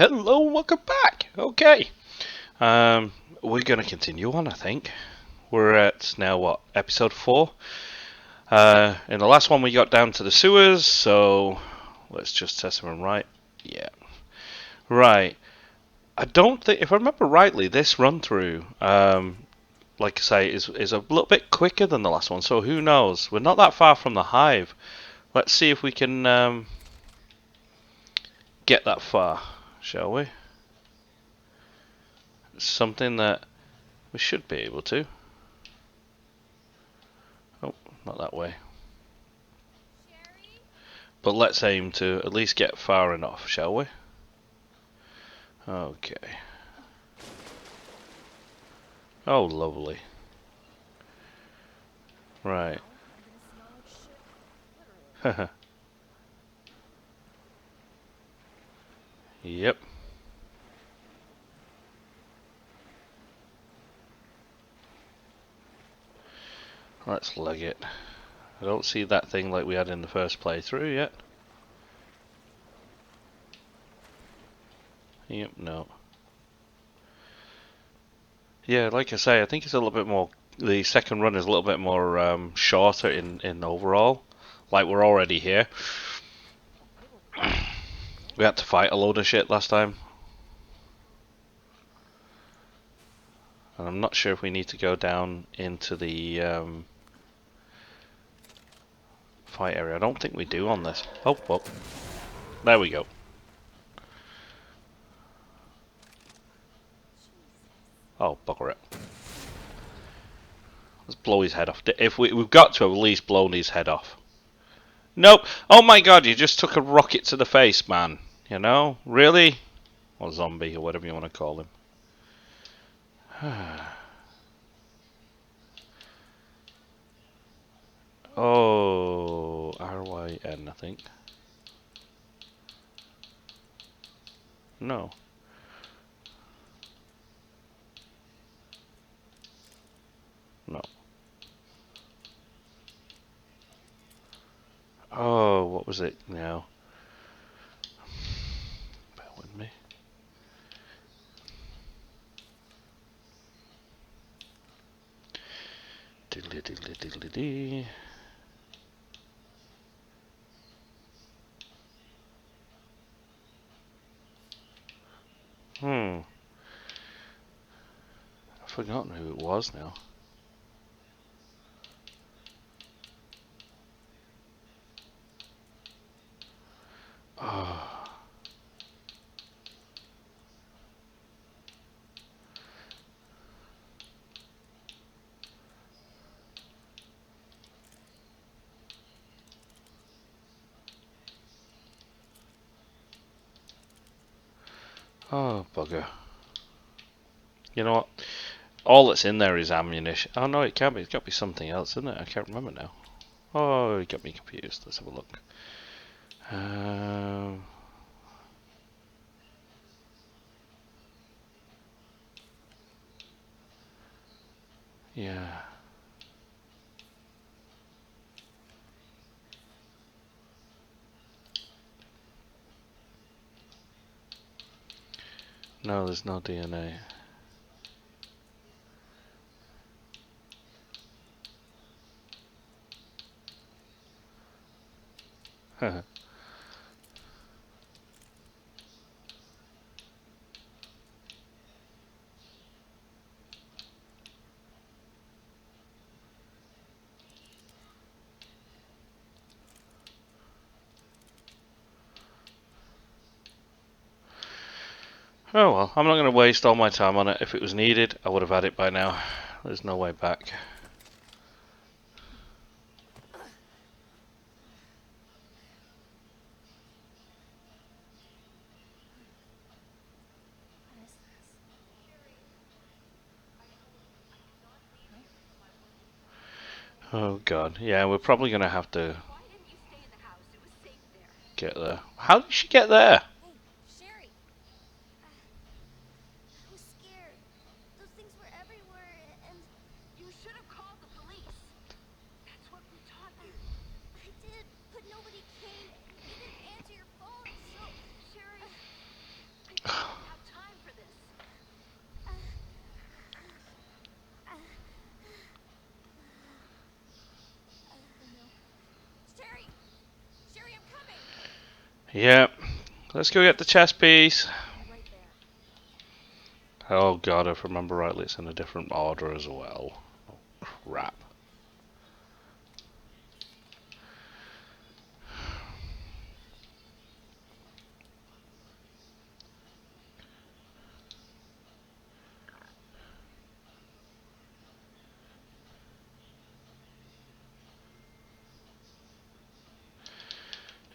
Hello, welcome back. Okay, we're gonna continue on. I think we're at now what episode 4. In the last one we got down to the sewers, so let's just test them right. Yeah, right. I don't think, if I remember rightly, this run through, like I say, is a little bit quicker than the last one. So who knows? We're not that far from the hive. Let's see if we can get that far, shall we? It's something that we should be able to. Oh, not that way. But let's aim to at least get far enough, shall we? Okay. Oh, lovely. Right. Yep. Let's leg it. I don't see that thing like we had in the first playthrough yet. Yep, no. Yeah, like I say, I think it's a little bit more. The second run is a little bit more shorter in overall. Like we're already here. We had to fight a load of shit last time. And I'm not sure if we need to go down into the fight area. I don't think we do on this. Oh, well. There we go. Oh, bugger it. Let's blow his head off. If we've got to have at least blown his head off. Nope. Oh my god, you just took a rocket to the face, man. You know? Really? Or zombie, or whatever you want to call him. Oh, RYN, I think. No. No. Oh, what was it now? Bear with me. Diddly diddly diddly dee. I've forgotten who it was now. Oh. Oh, bugger. You know what? All that's in there is ammunition. Oh no, it can't be. It's got to be something else, isn't it? I can't remember now. Oh, you got me confused. Let's have a look. Um, yeah. No, there's no DNA. Oh well, I'm not going to waste all my time on it. If it was needed, I would have had it by now. There's no way back. Oh god, yeah, we're probably going to have to get there. How did she get there? Yep. Let's go get the chess piece. Oh god, if I remember rightly, it's in a different order as well. Oh, crap.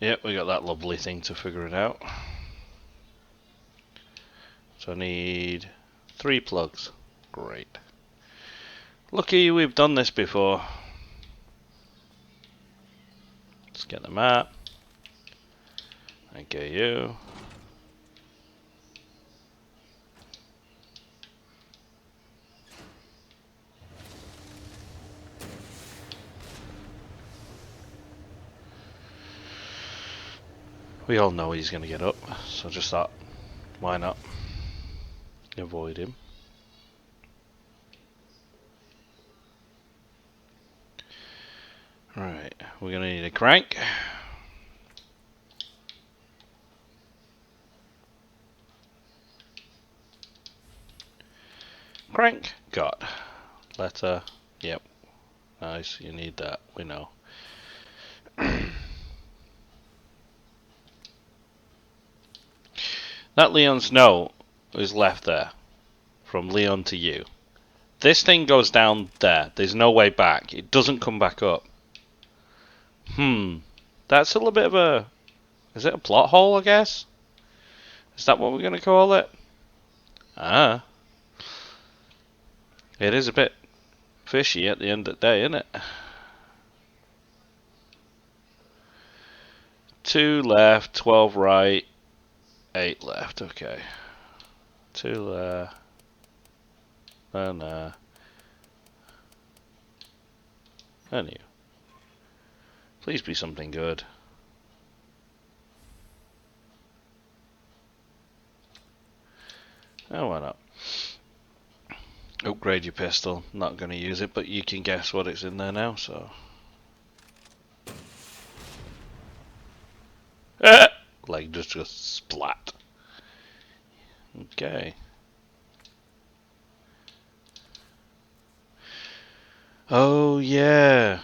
Yep, we got that lovely thing to figure it out. So I need 3 plugs. Great. Lucky we've done this before. Let's get the map. Thank you. We all know he's going to get up, so just thought, why not avoid him. Right, we're going to need a crank. Crank, got. Letter, yep. Nice, you need that, we know. That Leon's note is left there, from Leon to you. This thing goes down there, there's no way back, it doesn't come back up. That's a little bit of a... Is it a plot hole, I guess? Is that what we're going to call it? Ah. It is a bit fishy at the end of the day, isn't it? 2 left, 12 right, 8 left, okay. 2 there. And and you. Please be something good. Oh, why not? Upgrade your pistol. Not going to use it, but you can guess what it's in there now, so. Like just a splat. Okay. Oh yeah.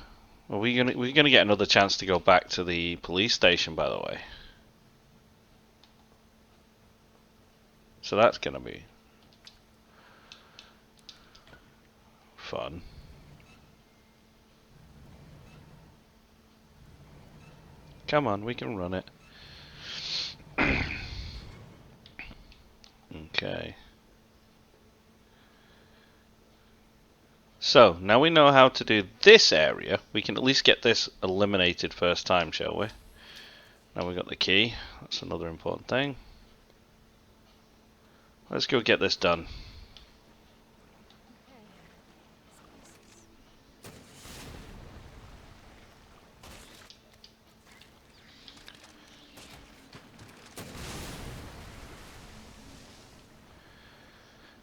Are we're gonna get another chance to go back to the police station, by the way. So that's gonna be fun. Come on, we can run it. Okay. So, now we know how to do this area. We can at least get this eliminated first time, shall we? Now we got the key. That's another important thing. Let's go get this done.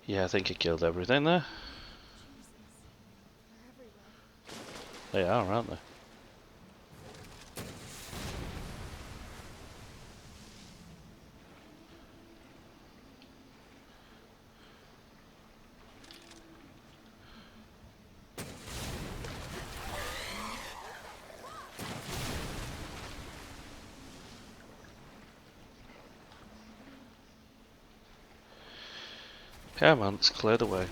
Yeah, I think I killed everything there. They are, aren't they? Come on, it's cleared away.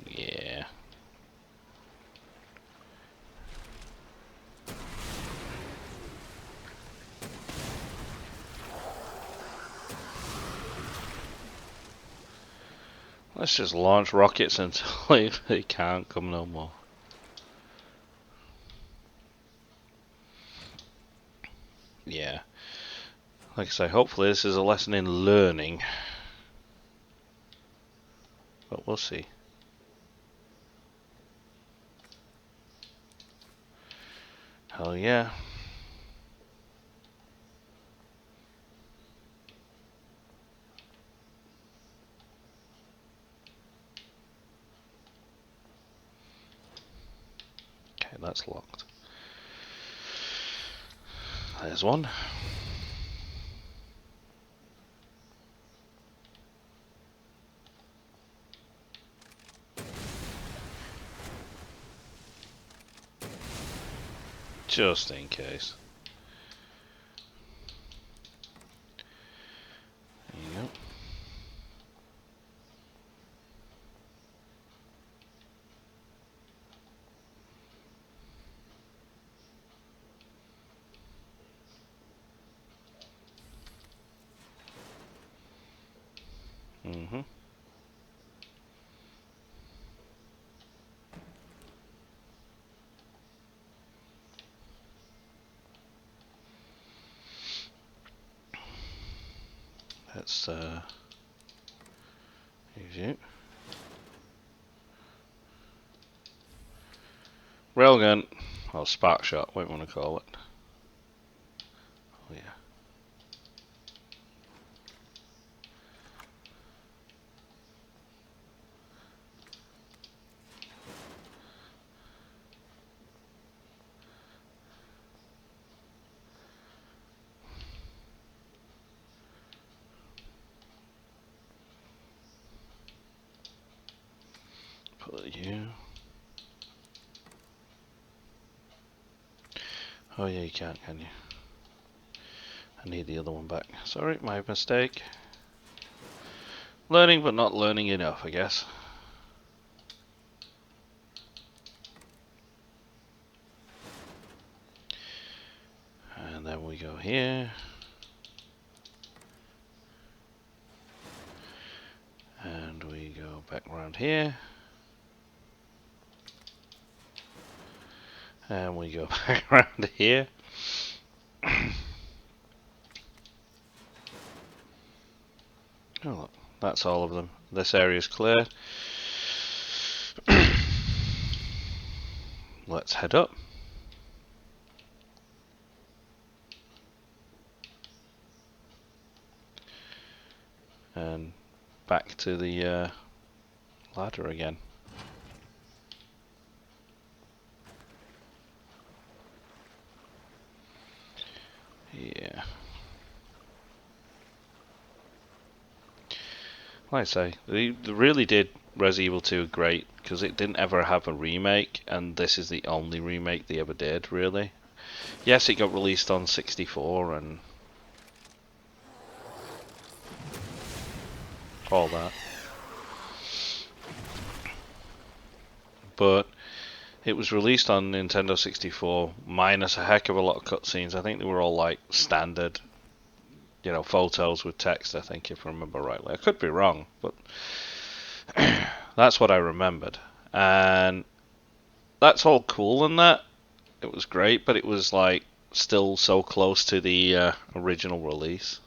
Yeah. Let's just launch rockets until they can't come no more. Yeah. Like I say, hopefully this is a lesson in learning. But we'll see. Hell yeah. Okay, that's locked. There's one. Just in case. There you go. Mm-hmm. Let's use you. Railgun, or spark shot, what you want to call it. Oh yeah. Put you. Oh yeah, you can't, can you? I need the other one back. Sorry, my mistake. Learning, but not learning enough, I guess. And then we go here. And we go back around here. And we go back around here. Oh look, that's all of them. This area is clear. Let's head up. And back to the ladder again. Yeah. Like I say, they really did Resident Evil 2 great, because it didn't ever have a remake, and this is the only remake they ever did, really. Yes, it got released on 64 and all that. But it was released on Nintendo 64 minus a heck of a lot of cutscenes. I think they were all like standard, you know, photos with text, I think, if I remember rightly. I could be wrong, but that's what I remembered. And that's all cool and that. It was great, but it was like still so close to the original release.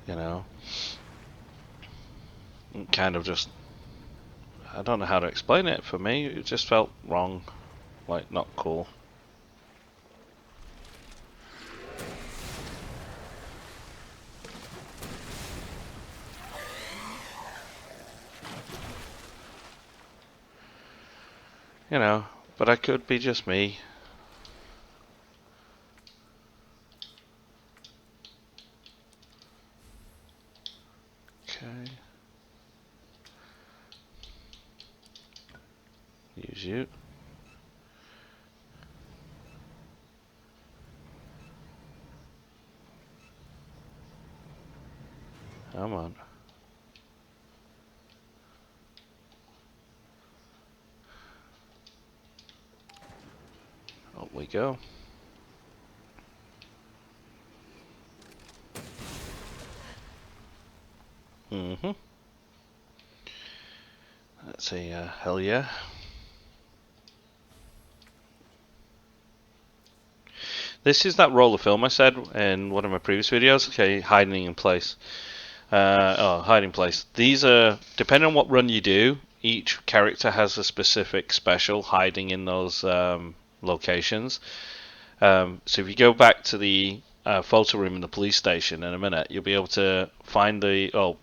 You know, it kind of just, I don't know how to explain it. For me, it just felt wrong, like not cool. You know, but I could be just me. Okay. Use you. Come on. Up we go. Mm-hmm. That's a hell yeah. This is that roll of film I said in one of my previous videos. Okay, hiding in place. Hiding place. These are, depending on what run you do, each character has a specific special hiding in those locations. So if you go back to the photo room in the police station in a minute, you'll be able to find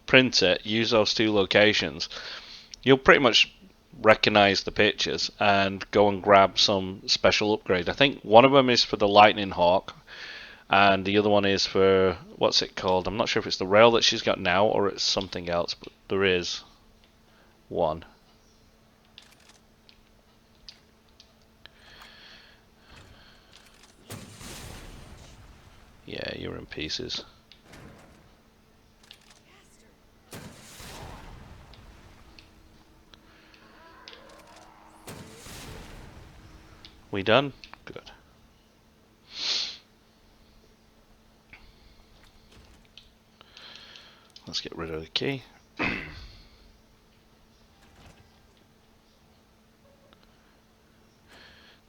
print it, use those two locations, you'll pretty much recognize the pictures and go and grab some special upgrade. I think one of them is for the Lightning Hawk, and the other one is for, what's it called? I'm not sure if it's the rail that she's got now or it's something else, but there is one. Yeah, you're in pieces. We done? Good. Let's get rid of the key.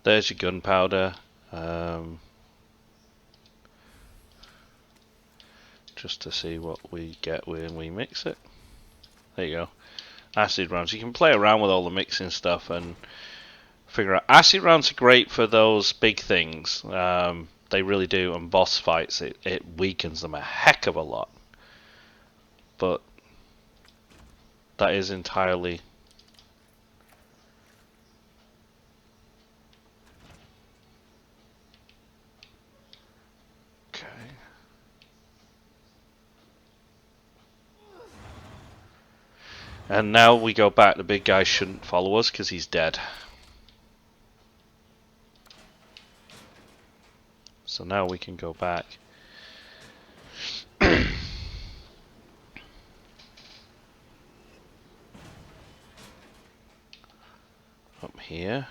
There's your gunpowder. Just to see what we get when we mix it. There you go. Acid rounds. You can play around with all the mixing stuff and figure out. Acid rounds are great for those big things. They really do. And boss fights, it weakens them a heck of a lot. But that is entirely... Okay. And now we go back. The big guy shouldn't follow us because he's dead. So now we can go back. Up here.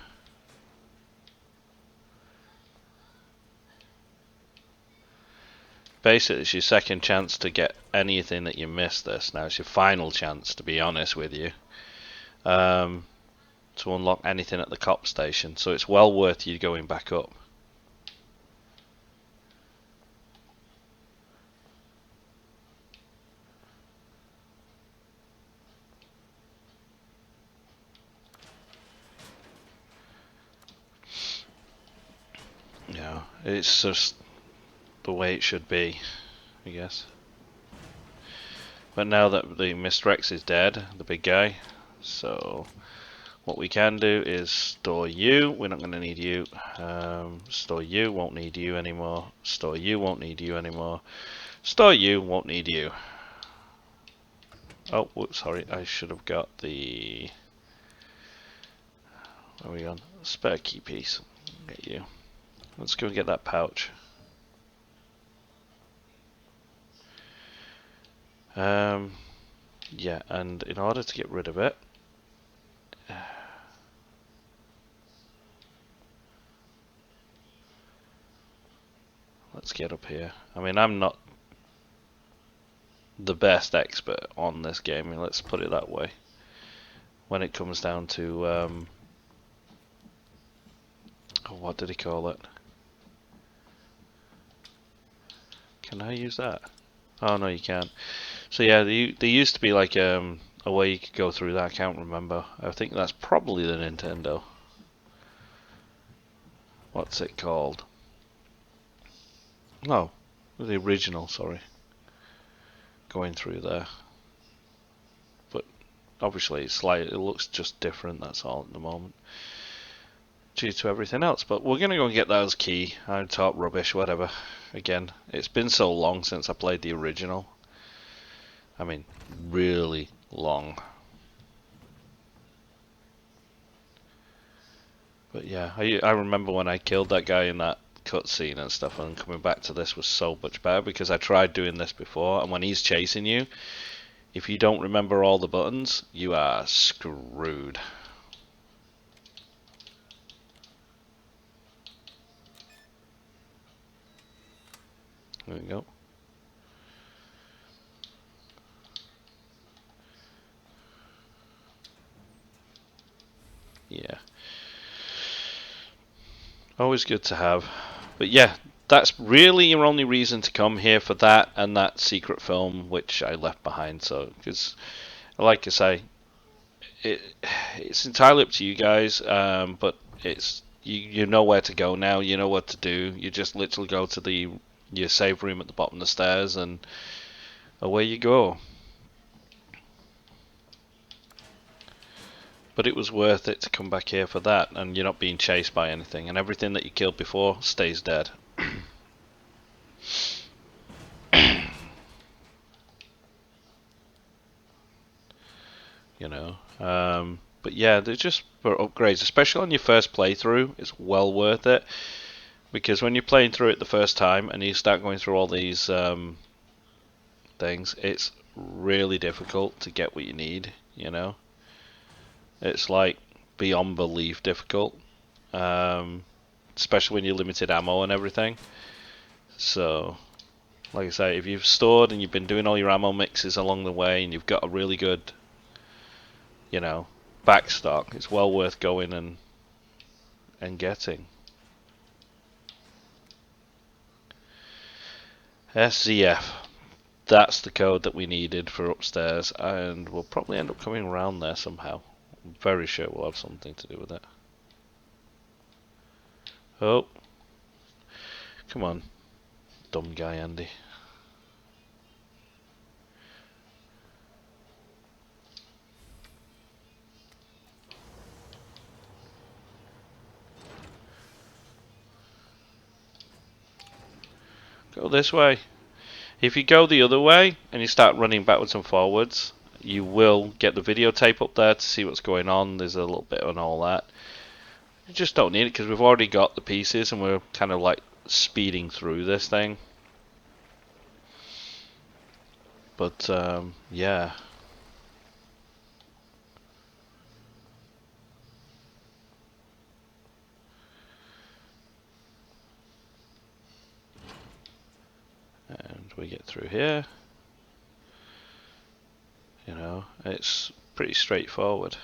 Basically, it's your second chance to get anything that you missed this. Now it's your final chance, to be honest with you, to unlock anything at the cop station. So it's well worth you going back up. Yeah, it's just the way it should be, I guess. But now that the Mr. X is dead, the big guy, so what we can do is store you. We're not going to need you. Store you, won't need you anymore. Store you, won't need you anymore. Store you, won't need you. Oh, whoops, sorry, I should have got the... Where are we on? Spare key piece. Get you. Let's go and get that pouch. Yeah, and in order to get rid of it, let's get up here. I mean, I'm not the best expert on this game, let's put it that way. When it comes down to, oh, what did he call it? Can I use that? Oh no, you can't. So yeah, there used to be like a way you could go through that. I can't remember. I think that's probably the Nintendo. What's it called? No, the original. Sorry. Going through there, but obviously it's slight. It looks just different. That's all at the moment, due to everything else. But we're gonna go and get those key. I talk rubbish, whatever. Again, it's been so long since I played the original. I mean, really long. But yeah, I remember when I killed that guy in that cutscene and stuff, and coming back to this was so much better because I tried doing this before, and when he's chasing you, if you don't remember all the buttons, you are screwed. There we go. Yeah. Always good to have. But yeah, that's really your only reason to come here, for that and that secret film which I left behind. So, because, like I say, it's entirely up to you guys. But it's you know where to go now. You know what to do. You just literally go to your save room at the bottom of the stairs, and away you go. But it was worth it to come back here for that, and you're not being chased by anything, and everything that you killed before stays dead. You know. But yeah, they're just for upgrades, especially on your first playthrough. It's well worth it, because when you're playing through it the first time and you start going through all these things, it's really difficult to get what you need. You know, it's like beyond belief difficult, especially when you're limited ammo and everything. So, like I say, if you've stored and you've been doing all your ammo mixes along the way and you've got a really good, you know, backstock, it's well worth going and getting. SZF. That's the code that we needed for upstairs, and we'll probably end up coming around there somehow. I'm very sure we'll have something to do with it. Oh. Come on. Dumb guy, Andy. Go this way. If you go the other way and you start running backwards and forwards, you will get the videotape up there to see what's going on. There's a little bit on all that. You just don't need it because we've already got the pieces and we're kind of like speeding through this thing. But yeah. And we get through here. You know, it's pretty straightforward.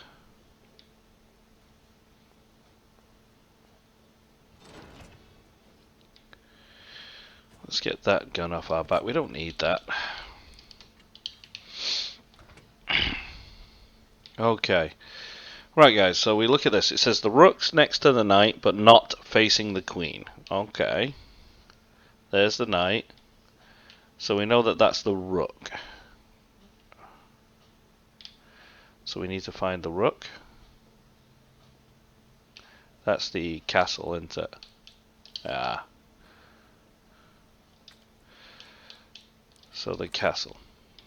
Let's get that gun off our back. We don't need that. Okay. Right, guys, so we look at this. It says the rook's next to the knight, but not facing the queen. Okay. There's the knight. So we know that that's the rook. So we need to find the rook. That's the castle, isn't it? Ah. So the castle.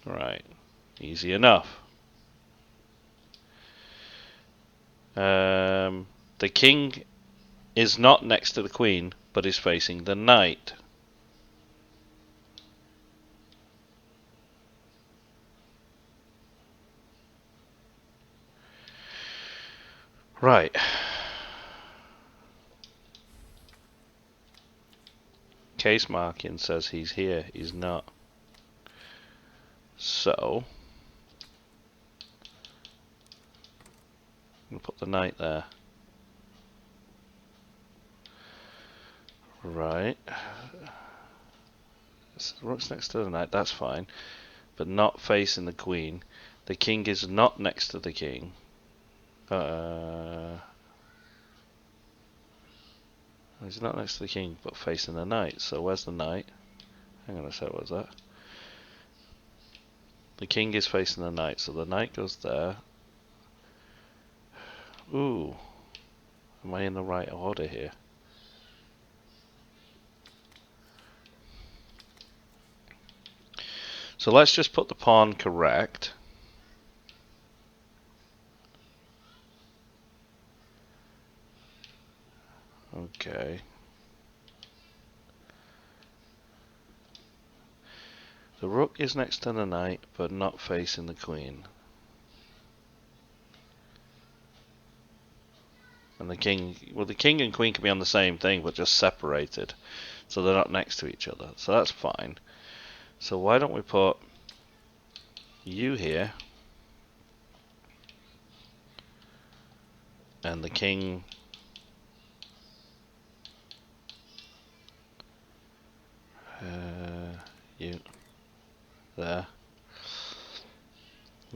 Right. Easy enough. The king is not next to the queen, but is facing the knight. Right. Case marking says he's here. He's not. So, I'm going to put the knight there. Right. So the rook's next to the knight, that's fine. But not facing the queen. The king is not next to the king. He's not next to the king, but facing the knight. So where's the knight? Hang on a sec, what's that? The king is facing the knight, so the knight goes there. Ooh. Am I in the right order here? So let's just put the pawn correct. Okay. The rook is next to the knight, but not facing the queen. And the king, well, the king and queen can be on the same thing, but just separated. So they're not next to each other. So that's fine. So why don't we put you here, and the king you there.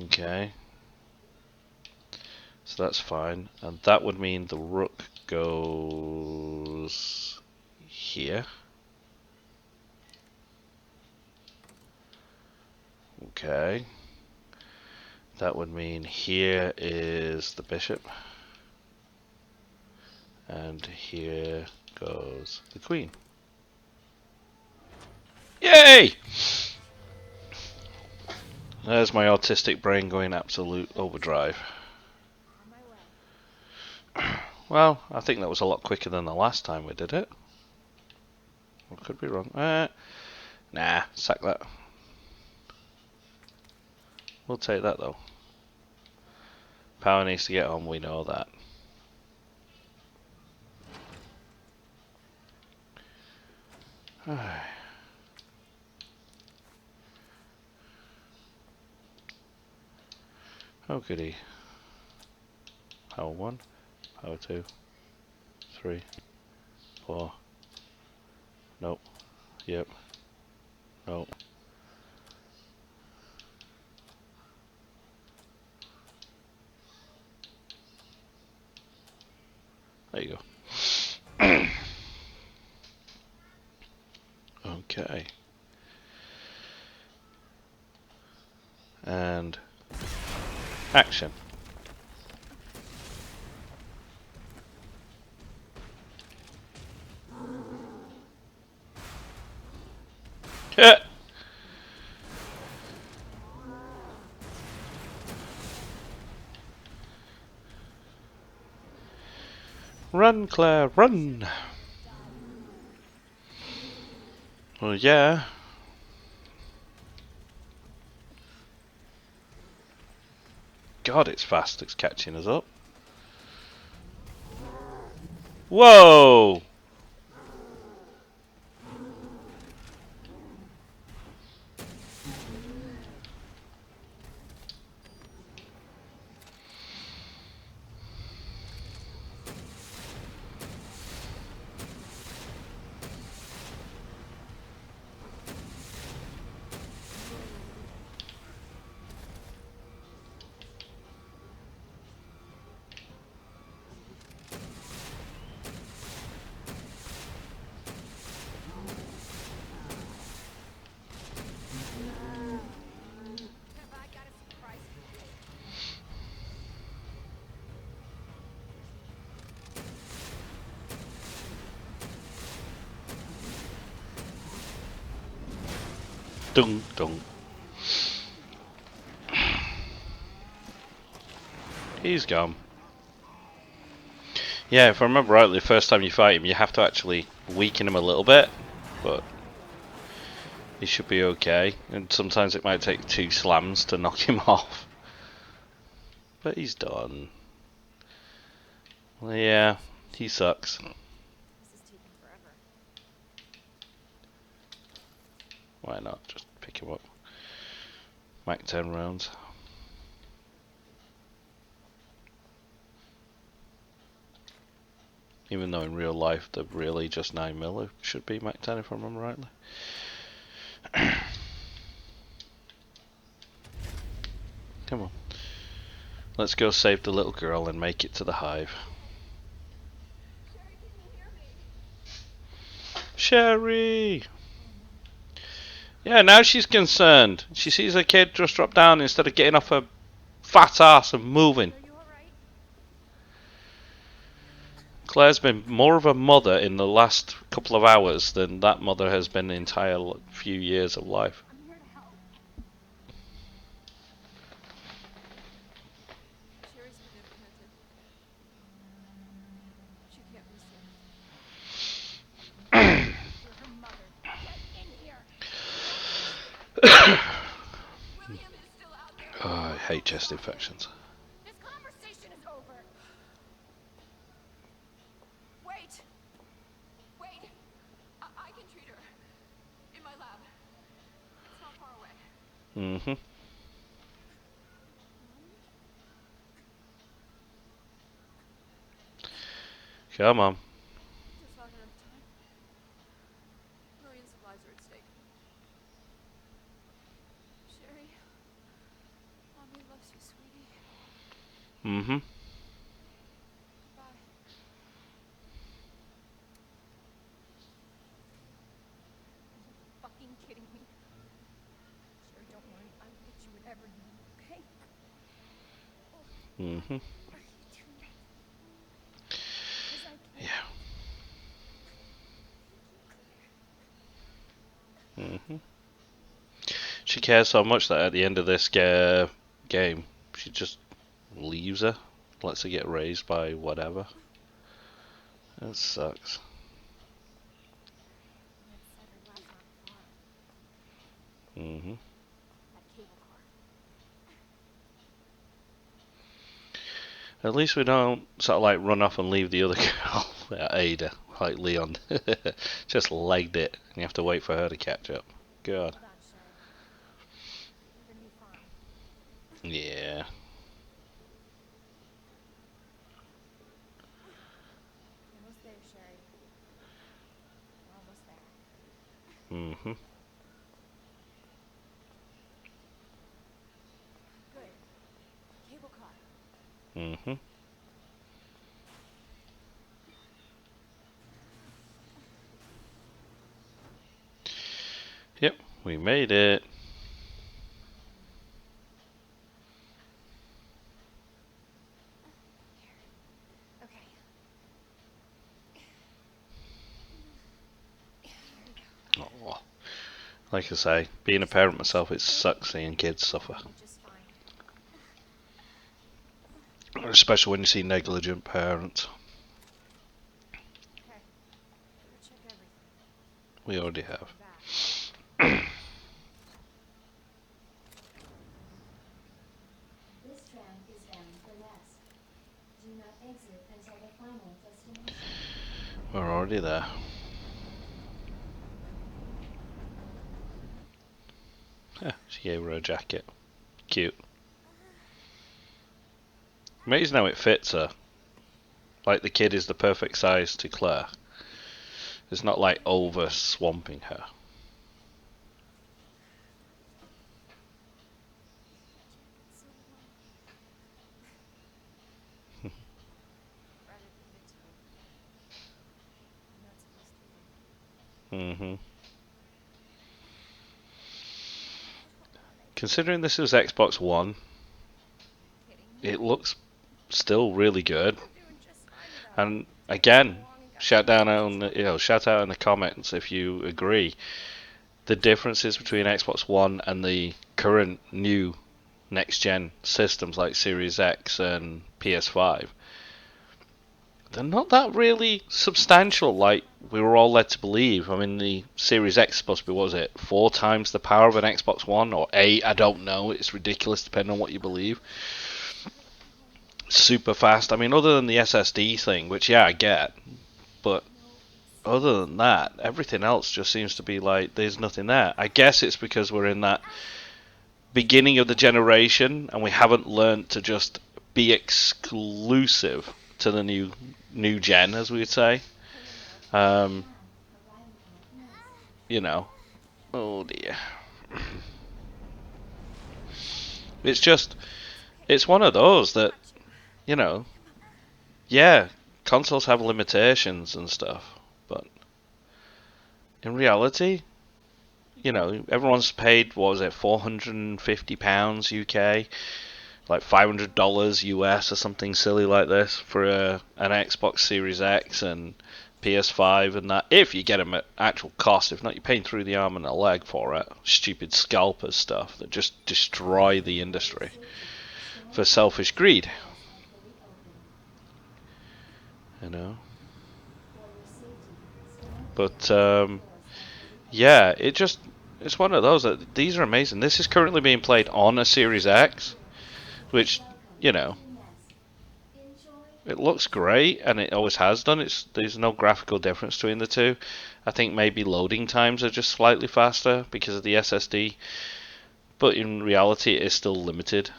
Okay. So that's fine. And that would mean the rook goes here. Okay. That would mean here is the bishop. And here goes the queen. Yay! There's my autistic brain going absolute overdrive. Well, I think that was a lot quicker than the last time we did it. I could be wrong. Nah, sack that. We'll take that though. Power needs to get on, we know that. Oh goody. Power 1, power 2, 3, 4. Nope. Yep. Nope. There you go. Okay. And action. Run, Claire, run! Well, yeah. God, it's fast. It's catching us up. Whoa! Dung, dung. He's gone. Yeah, if I remember rightly, the first time you fight him, you have to actually weaken him a little bit, but he should be okay. And sometimes it might take 2 slams to knock him off. But he's done. Well, yeah, he sucks. Why not just pick him up? Mac 10 rounds. Even though in real life they're really just 9mm, should be Mac 10 if I remember rightly. Come on. Let's go save the little girl and make it to the hive. Sherry! Yeah, now she's concerned. She sees her kid just drop down instead of getting off her fat ass and moving. Claire's been more of a mother in the last couple of hours than that mother has been the entire few years of life. Oh, I hate chest infections. This conversation is over. Wait. Wait. I can treat her. In my lab. It's not far away. Mm-hmm. Come on. Just not enough time. Millions of lives are at stake. Sherry. Mommy loves you, sweetie. Mm-hmm. Bye. Are you fucking kidding me? Sherry, don't worry. I'll get you whatever you need, okay? Mm-hmm. What are you doing? Because I can't. Yeah. Mm-hmm. She cares so much that at the end of this game, she just leaves her, lets her get raised by whatever. That sucks. That center lab's not far. Mm-hmm. That cable car. At least we don't sort of like run off and leave the other girl, Ada, like Leon. Just legged it, and you have to wait for her to catch up. God. Hold on, Sherry. We're gonna be fine. Yeah. We're almost there, Sherry. We're almost there. Mm-hmm. Good. Cable car. Mm-hmm. Yep, we made it. Okay. Here we go. Oh, like I say, being a parent myself, it sucks seeing kids suffer. We'll be just fine. Especially when you see negligent parents. Okay. Better check everything. We already have. Back. This tram is bound for west. Do not exit until the final destination. We're already there. Yeah, she gave her a jacket. Cute. Amazing how it fits her. Like the kid is the perfect size to Claire. It's not like over swamping her. So warm. Rather give it to you. I'm not supposed to leave. Mm-hmm. Considering this is Xbox One, Kidding me? it looks still really good. We're doing just fine without And it. again, Along and got shout some down on shout out in the comments if you agree. The differences between Xbox One and the current new next gen systems like Series X and PS5, they're not that really substantial like we were all led to believe. I mean, the Series X is supposed to be, what was it, 4 times the power of an Xbox One, or 8, I don't know. It's ridiculous depending on what you believe. Super fast. I mean, other than the SSD thing, which, yeah, I get, but other than that, everything else just seems to be like there's nothing there. I guess it's because we're in that beginning of the generation and we haven't learned to just be exclusive to the new gen, as we would say. Um, you know, oh dear. It's just, it's one of those that, you know, yeah, consoles have limitations and stuff, but in reality, you know, everyone's paid, what was it, £450 UK, like $500 US or something silly like this for an Xbox Series X and PS5 and that. If you get them at actual cost, if not, you're paying through the arm and a leg for it. Stupid scalper stuff that just destroy the industry for selfish greed. You know. But yeah, it's one of those that these are amazing. This is currently being played on a Series X, which, you know, it looks great and it always has done. There's no graphical difference between the two. I think maybe loading times are just slightly faster because of the SSD, but in reality it is still limited.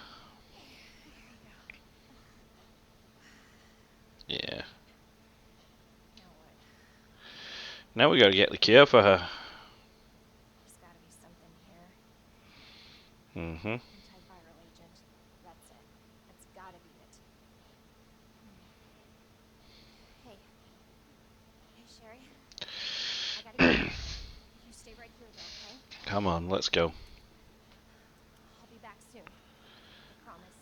Yeah. Now what? Now we gotta get the cure for her. There's gotta be something here. Mhm. Antiviral agent. That's it. That's gotta be it. Hey. Hey, Sherry. I gotta go. You stay right here, though, okay? Come on, let's go. I'll be back soon. I promise.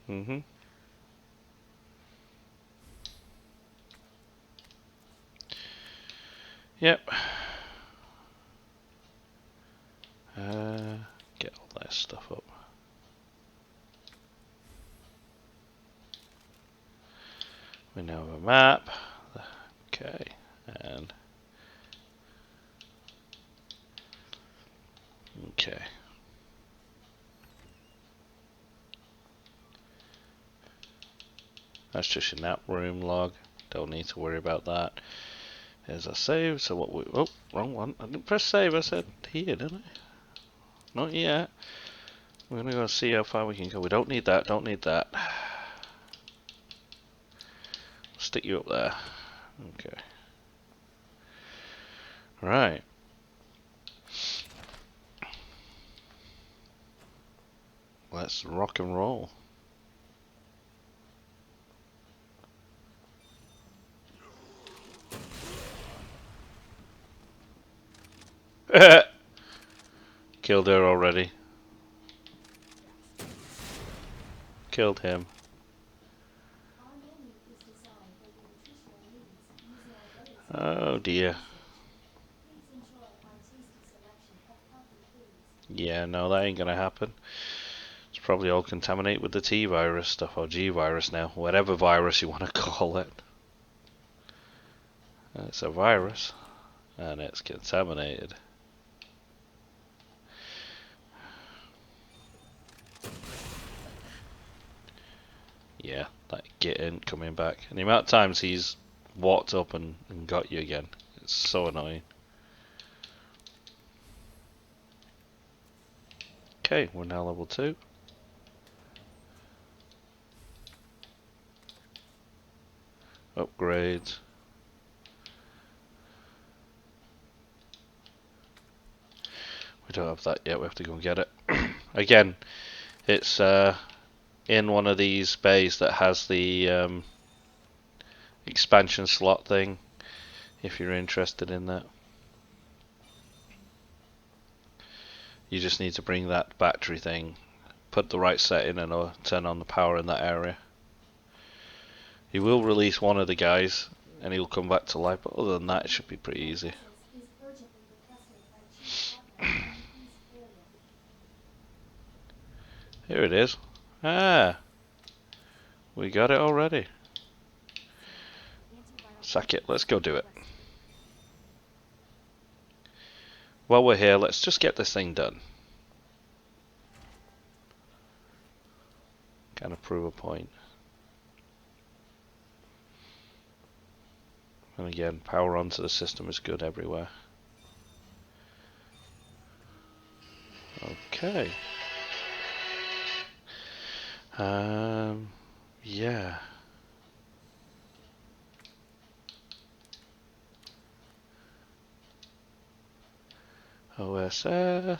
Mm-hmm. Yep. Get all that stuff up. We now have a map. Okay, and okay. That's just your nap room log. Don't need to worry about that. There's a save. So what we? Oh, wrong one. I didn't press save. I said here, didn't I? Not yet. We're gonna go see how far we can go. We don't need that. Don't need that. Stick you up there. Okay. Right. Let's rock and roll. Killed her already. Killed him. Our menu is designed for your nutritional needs using our latest Oh dear. Please enjoy our tasty selection of healthy foods. Yeah, no, that ain't gonna happen. It's probably all contaminated with the T virus stuff, or G virus now, whatever virus you want to call it. It's a virus, and it's contaminated. Yeah, that git ain't coming back. And the amount of times he's walked up and got you again, it's so annoying. Okay, we're now level 2. Upgrades. We don't have that yet, we have to go and get it. Again, it's in one of these bays that has the expansion slot thing, if you're interested in that. You just need to bring that battery thing, put the right setting, and turn on the power in that area. You will release one of the guys, and he'll come back to life, but other than that, it should be pretty easy. Is urgently requested by Chief Hotline in the East area. Here it is. Ah, we got it already. Sack it, let's go do it. While we're here, let's just get this thing done. Kind of prove a point. And again, power onto the system is good everywhere. Okay. Yeah. OSS. There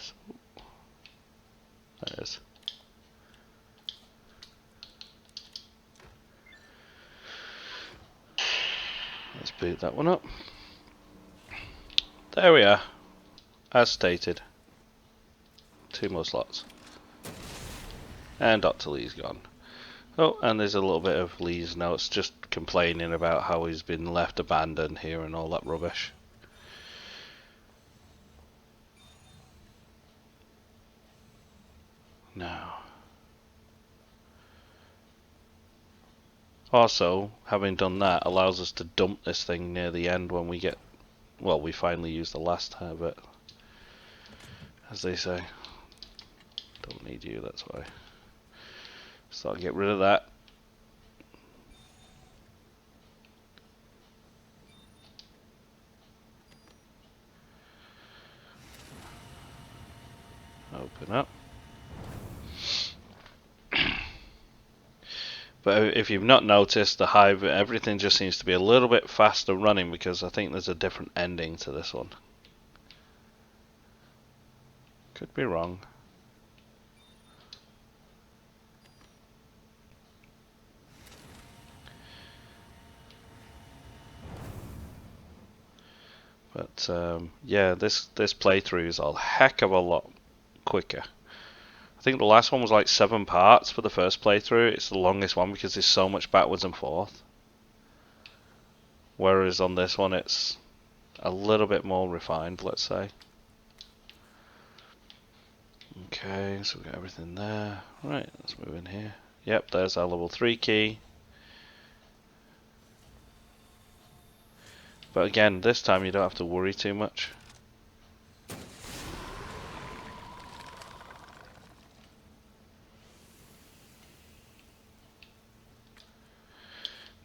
it is. Let's boot that one up. There we are. As stated. 2 more slots. And Dr. Lee's gone. Oh, and there's a little bit of Lee's notes just complaining about how he's been left abandoned here and all that rubbish. Now. Also, having done that allows us to dump this thing near the end when we get, well, we finally use the last of it. As they say. Don't need you, that's why. So I'll get rid of that. Open up. But if you've not noticed, the hive, everything just seems to be a little bit faster running because I think there's a different ending to this one. Could be wrong. But yeah, this playthrough is a heck of a lot quicker. I think the last one was like 7 parts for the first playthrough. It's the longest one because there's so much backwards and forth. Whereas on this one it's a little bit more refined, let's say. Okay, so we got everything there. Right, let's move in here. Yep, there's our level 3 key. But again, this time you don't have to worry too much.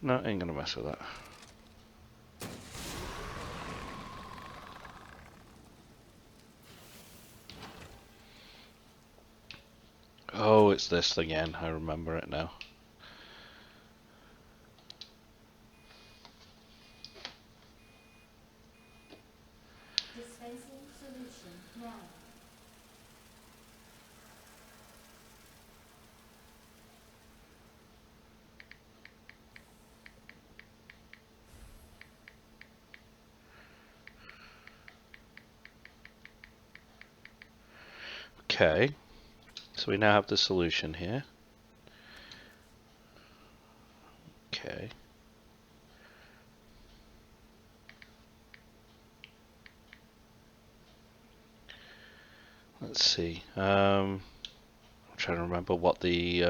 No, ain't gonna mess with that. Oh, it's this again. I remember it now. Dispensing solution now. Okay, so we now have the solution here. Okay. Let's see. I'm trying to remember what the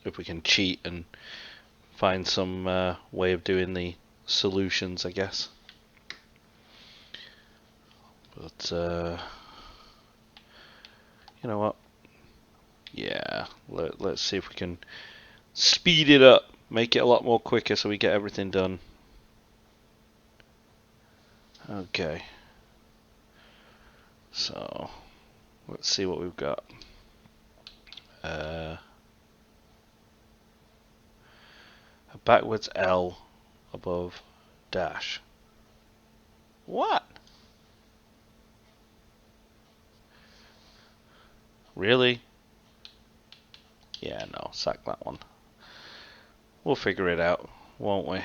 if we can cheat and find some way of doing the solutions, I guess. But you know what? Yeah, let's see if we can speed it up, make it a lot more quicker so we get everything done. Okay. So, let's see what we've got. A backwards L above dash. What? Really? Yeah, no, sack that one. We'll figure it out, won't we?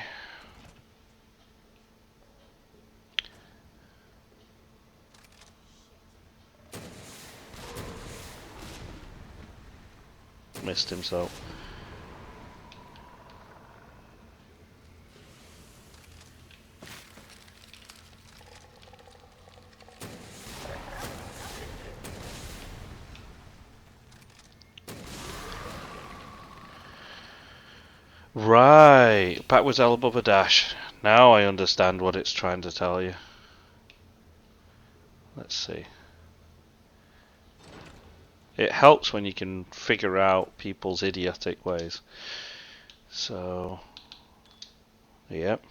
Missed him, so. Right, backwards L above a dash. Now I understand what it's trying to tell you. Let's see. It helps when you can figure out people's idiotic ways. So, yep.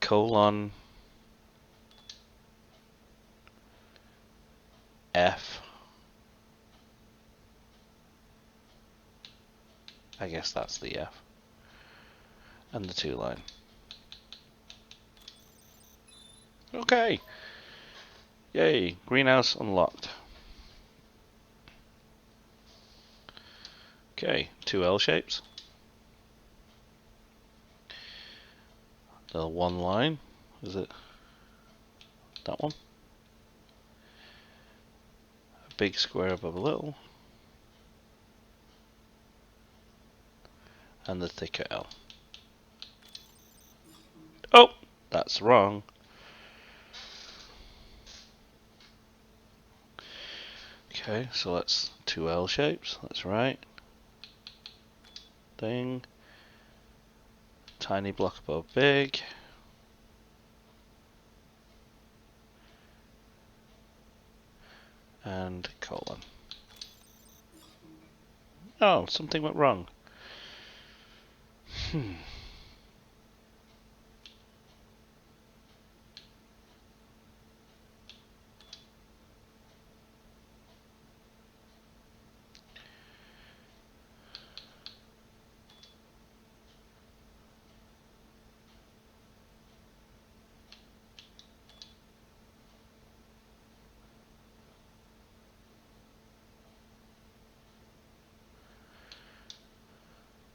Colon F. I guess that's the F. And the 2 line. Okay. Yay, greenhouse unlocked. Okay, 2 L shapes. The 1 line, is it that one? A big square above a little. And the thicker L. Oh, that's wrong. Okay, so that's 2 L shapes, that's right. Thing. Tiny block above big. And colon. Oh, something went wrong.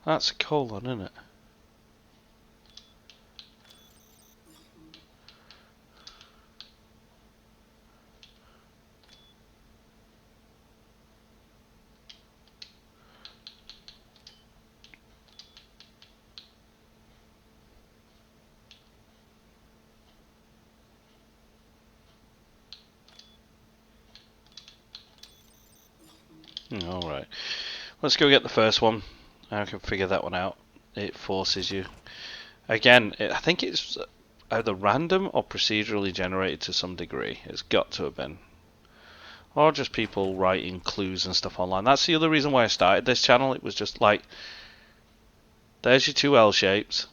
That's a colon, isn't it? Alright. Let's go get the first one. I can figure that one out. It forces you. Again, I think it's either random or procedurally generated to some degree. It's got to have been. Or just people writing clues and stuff online. That's the other reason why I started this channel. It was just like, there's your two L shapes.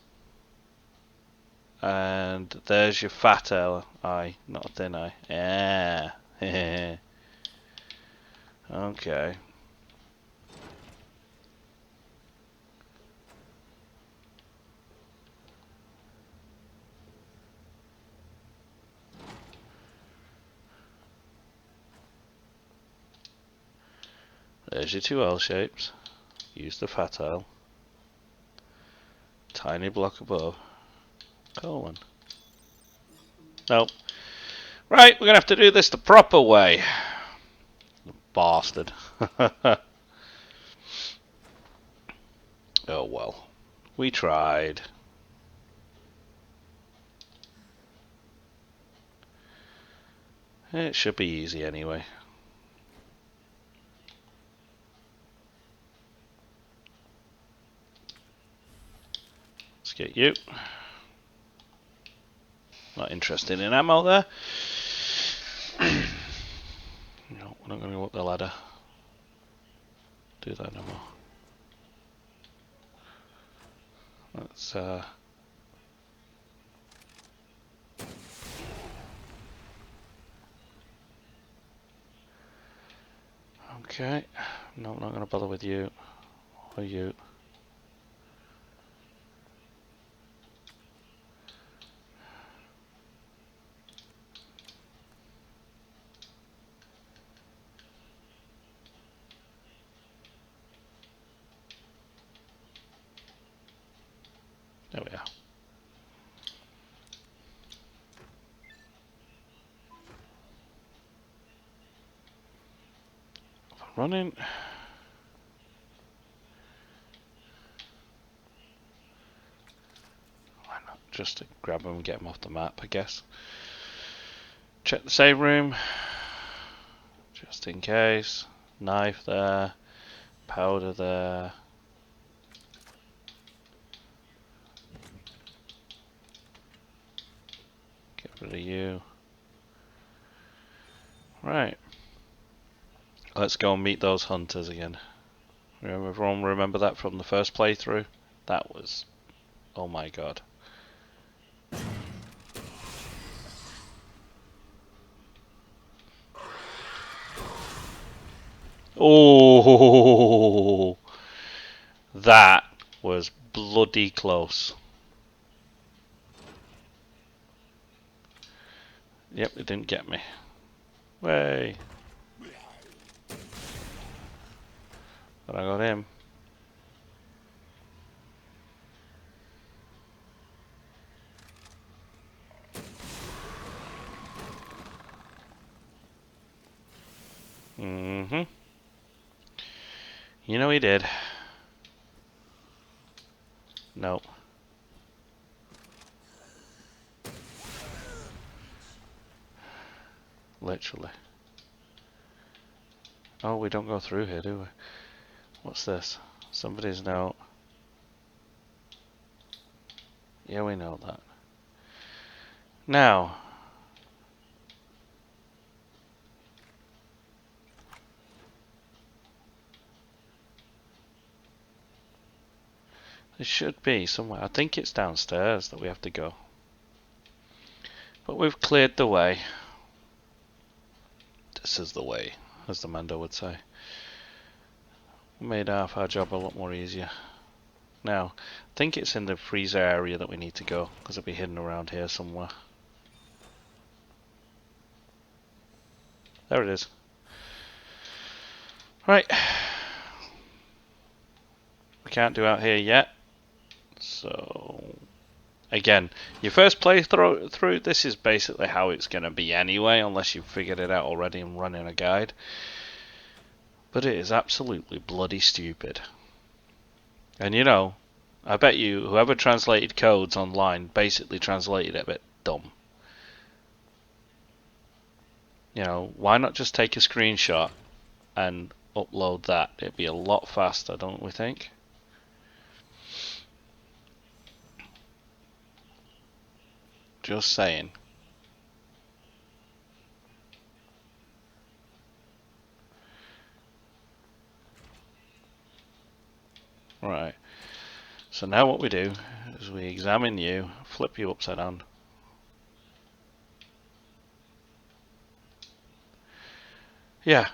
And there's your fat eye, not a thin eye. Yeah. Okay. There's your two L shapes. Use the fat L. Tiny block above. Colon. Nope. Right, we're gonna have to do this the proper way. Bastard. Oh well. We tried. It should be easy anyway. Let's get you. Not interested in ammo there. No, we're not going to go up the ladder. Do that no more. Let's okay. No, I'm not going to bother with you. Or you. There we are. Running. Why not just to grab them and get them off the map, I guess. Check the save room. Just in case. Knife there. Powder there. Get rid of you. Right. Let's go and meet those hunters again. Everyone remember that from the first playthrough? That was... oh my god. Oh, that was bloody close. Yep, it didn't get me. Way. But I got him. Mm-hmm. You know he did. Nope. Literally. Oh, we don't go through here, do we? What's this? Somebody's note. Yeah, we know that. Now. There should be somewhere. I think it's downstairs that we have to go. But we've cleared the way. This is the way, as the Mando would say. We made half our job a lot more easier. Now, I think it's in the freezer area that we need to go, because it'll be hidden around here somewhere. There it is. Right. We can't do out here yet. So, again, your first playthrough, this is basically how it's going to be anyway, unless you've figured it out already and running a guide. But it is absolutely bloody stupid. And you know, I bet you whoever translated codes online basically translated it a bit dumb. You know, why not just take a screenshot and upload that. It'd be a lot faster, don't we think? Just saying. Right. So now what we do is we examine you, flip you upside down. Yeah.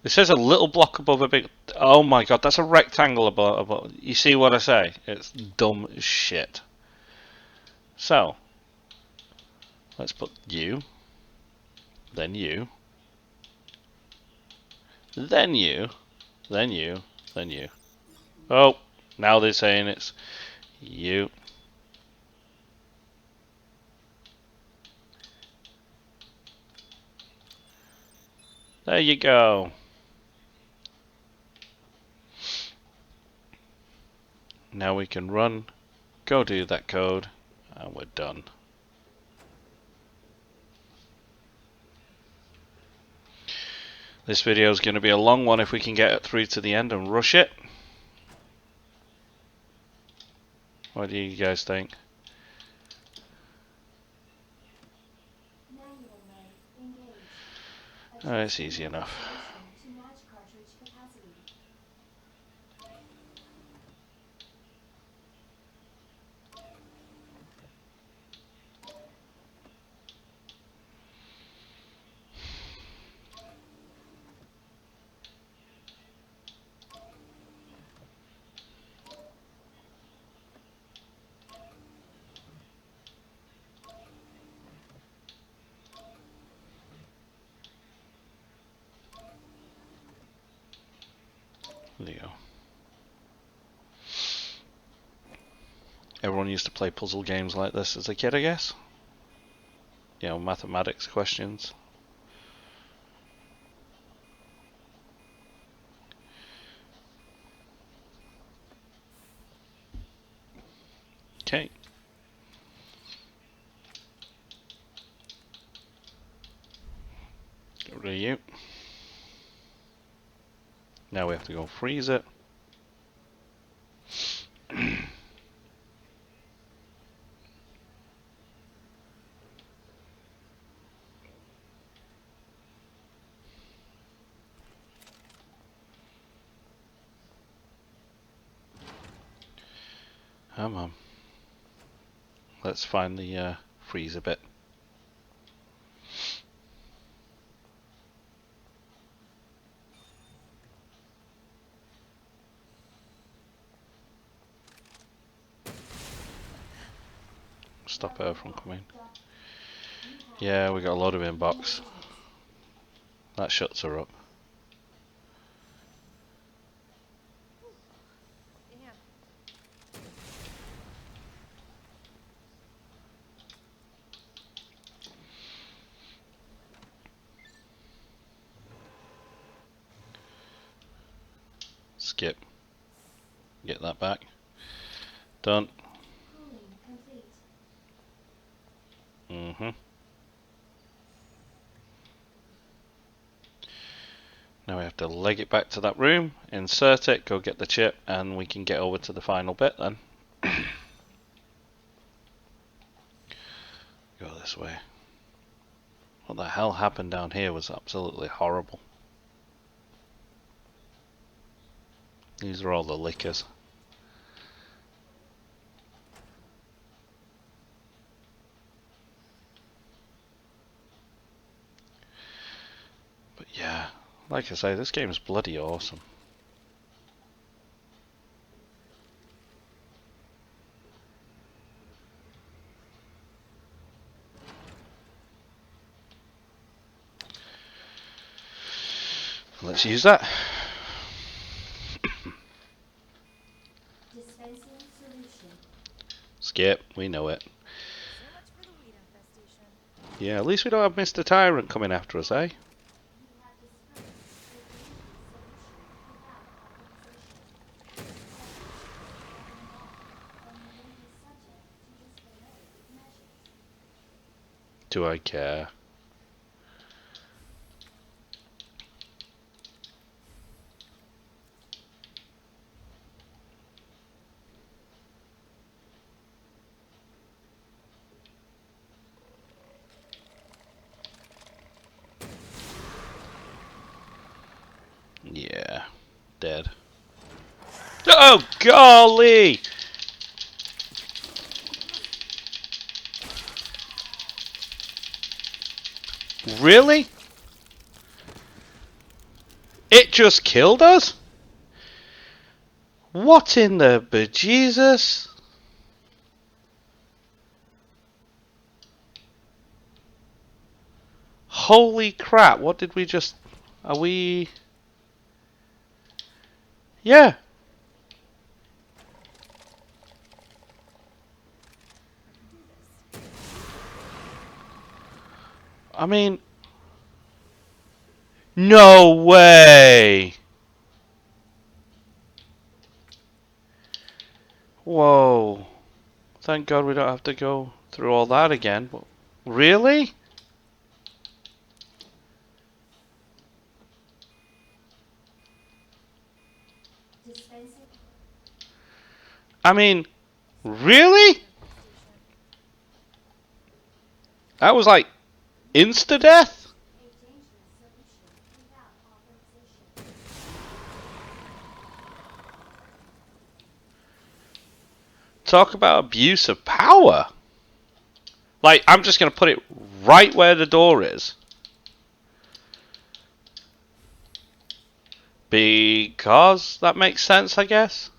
It says a little block above a big... Oh my god, that's a rectangle above... You see what I say? It's dumb as shit. So, let's put you, then you, then you, then you, then you. Oh, now they're saying it's you. There you go. Now we can run, go do that code, and we're done. This video is going to be a long one if we can get it through to the end and rush it. What do you guys think? Manual mode engaged. Oh, it's easy enough. To match cartridge capacity. There you go. Everyone used to play puzzle games like this as a kid, I guess. You know, mathematics questions. Okay. Get rid of you. Now we have to go freeze it. Come on. Let's find the freezer bit. Stop her from coming. Yeah, we got a load of inbox. That shuts her up. Damn. Skip. Get that back. Done. Cooling complete. Now we have to leg it back to that room, insert it, go get the chip, and we can get over to the final bit then. Go this way. What the hell happened down here was absolutely horrible. These are all the lickers. But yeah, like I say, this game is bloody awesome. Let's use that. Dispensing solution. Skip, we know it. So much for the weed infestation. Yeah, at least we don't have Mr. Tyrant coming after us, eh? You have dispersed a solution without authorization. May be subject to disciplinary measures. Do I care? dead. Oh, golly! Really? It just killed us? What in the bejesus? Holy crap, what did we just... Are we... Yeah. I mean... No way! Whoa. Thank God we don't have to go through all that again. Really? Dispensing I mean, really? station. That was like insta-death? A dangerous solution without authorization. Talk about abuse of power. Like, I'm just going to put it right where the door is. Because that makes sense, I guess.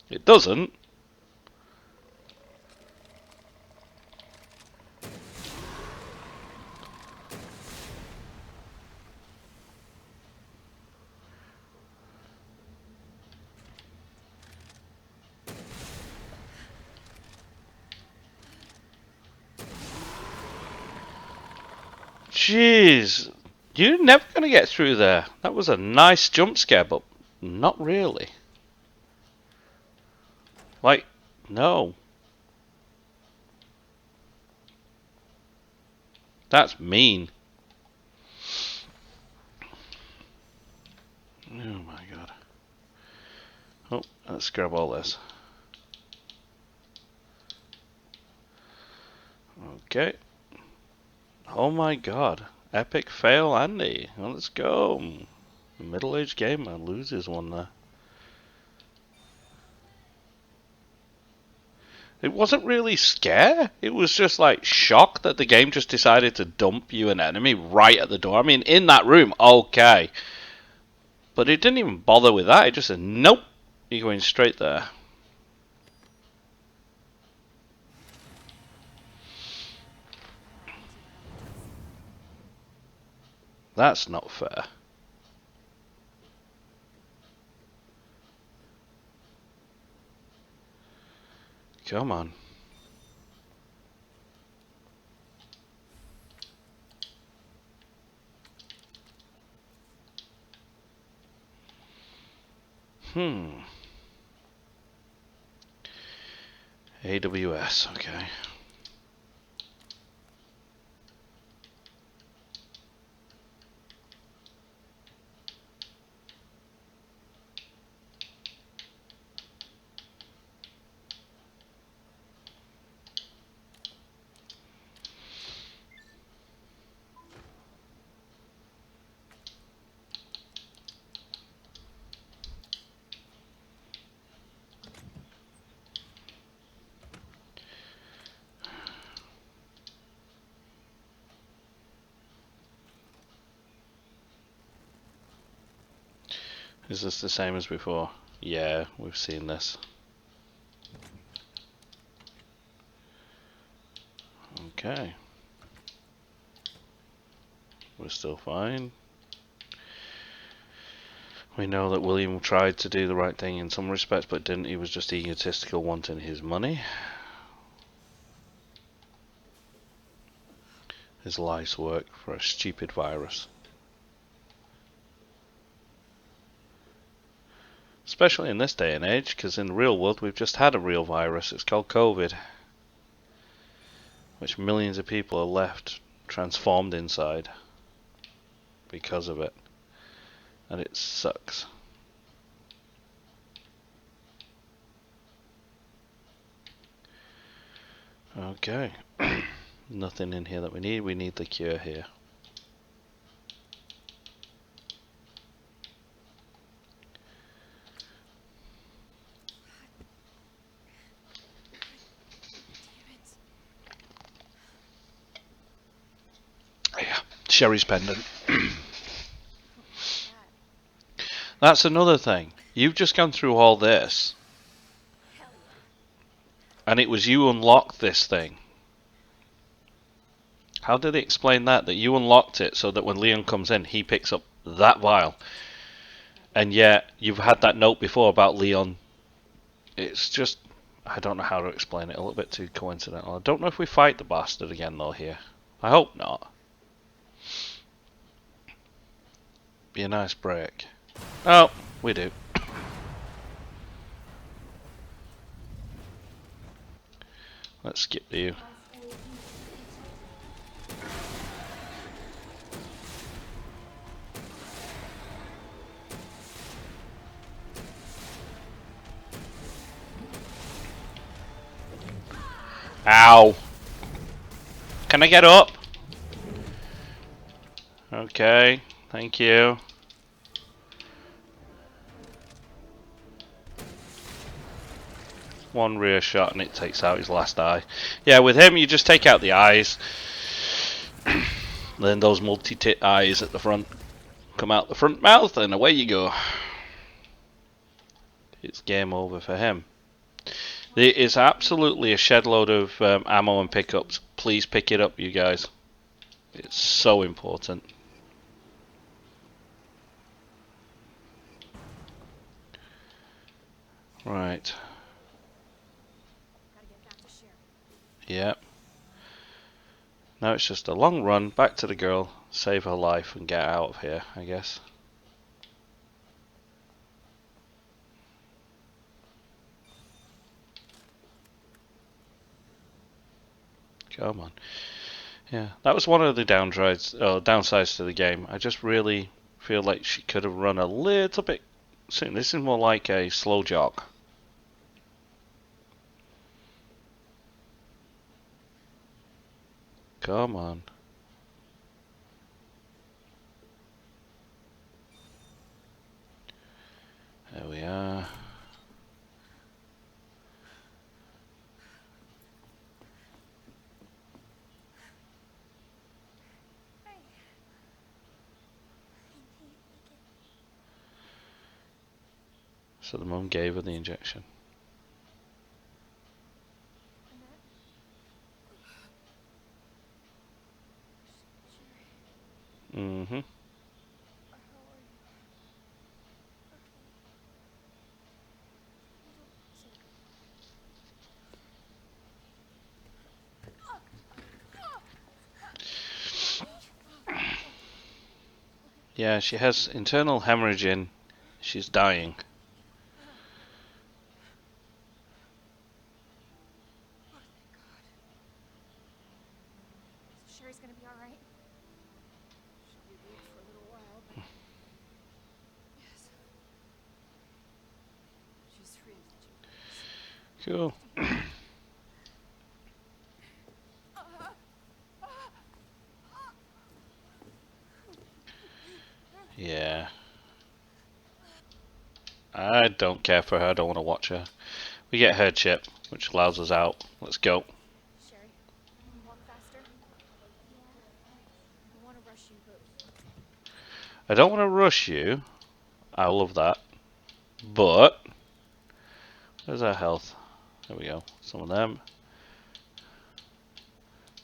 It doesn't. Jeez. You're never going to get through there. That was a nice jump scare, but not really. Like, no. That's mean. Oh my god. Oh, let's grab all this. Okay. Oh my god. Epic fail Andy. Well, let's go. Middle-aged gamer loses one there. It wasn't really scare. It was just like shock that the game just decided to dump you an enemy right at the door. I mean, in that room, okay. But it didn't even bother with that. It just said, nope, you're going straight there. That's not fair. Come on. AWS, okay. Is this the same as before? Yeah, we've seen this. Okay. We're still fine. We know that William tried to do the right thing in some respects, but didn't. He was just egotistical, wanting his money. His life's work for a stupid virus. Especially in this day and age, because in the real world we've just had a real virus. It's called COVID, which millions of people are left transformed inside because of it. And it sucks. Okay. Nothing in here that we need. We need the cure here. Sherry's pendant. That. That's another thing. You've just gone through all this, Hell yeah. and it was you unlocked this thing. How did they explain that? That you unlocked it so that when Leon comes in, he picks up that vial. And yet, you've had that note before about Leon. It's just, I don't know how to explain it. A little bit too coincidental. I don't know if we fight the bastard again though here. I hope not. Be a nice break. Oh, we do. Let's skip to you. Ow! Can I get up? Okay, thank you. One rear shot and it takes out his last eye. Yeah, with him you just take out the eyes. Then those multi-tit eyes at the front come out the front mouth and away you go. It's game over for him. There is absolutely a shed load of ammo and pickups. Please pick it up, you guys. It's so important. Right. Gotta get back to Sherry. Yep. Now it's just a long run back to the girl, save her life and get out of here, I guess. Come on. Yeah, that was one of the downsides to the game. I just really feel like she could have run a little bit soon. This is more like a slow jog. Come on. There we are. So the mum gave her the injection. Mm-hmm. Yeah, she has internal hemorrhaging. She's dying. Oh, thank God. So Sherry's gonna be alright? She'll be weak for a little while, but... Yes. She's free of the Cool. Yeah. I don't care for her. I don't want to watch her. We get her chip, which allows us out. Let's go. Sherry, can you walk faster? I want to rush you, but... I don't want to rush you. I love that. But where's our health? There we go. Some of them.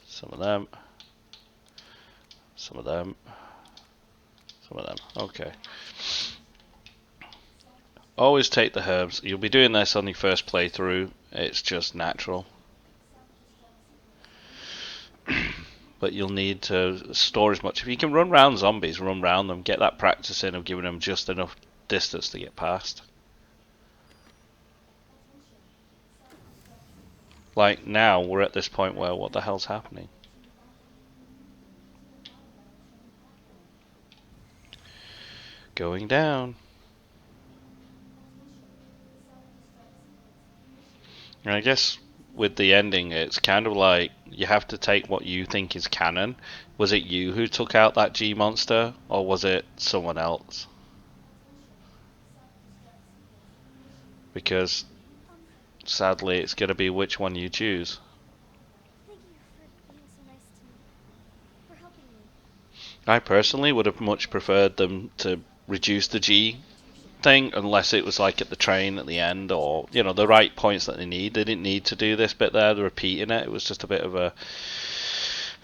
Some of them. Some of them. Some of them. Okay. Always take the herbs. You'll be doing this on your first playthrough. It's just natural. But you'll need to store as much. If you can run round zombies, run round them. Get that practice in of giving them just enough distance to get past. Like now, we're at this point where what the hell's happening? Going down. And I guess with the ending, it's kind of like you have to take what you think is canon. Was it you who took out that G monster, or was it someone else? Because sadly, it's going to be which one you choose. Thank you for being so nice to me. For helping me. I personally would have much preferred them to reduce the G thing, unless it was like at the train at the end, or you know, the right points that they need. They didn't need to do this bit there, they're repeating it. It was just a bit of a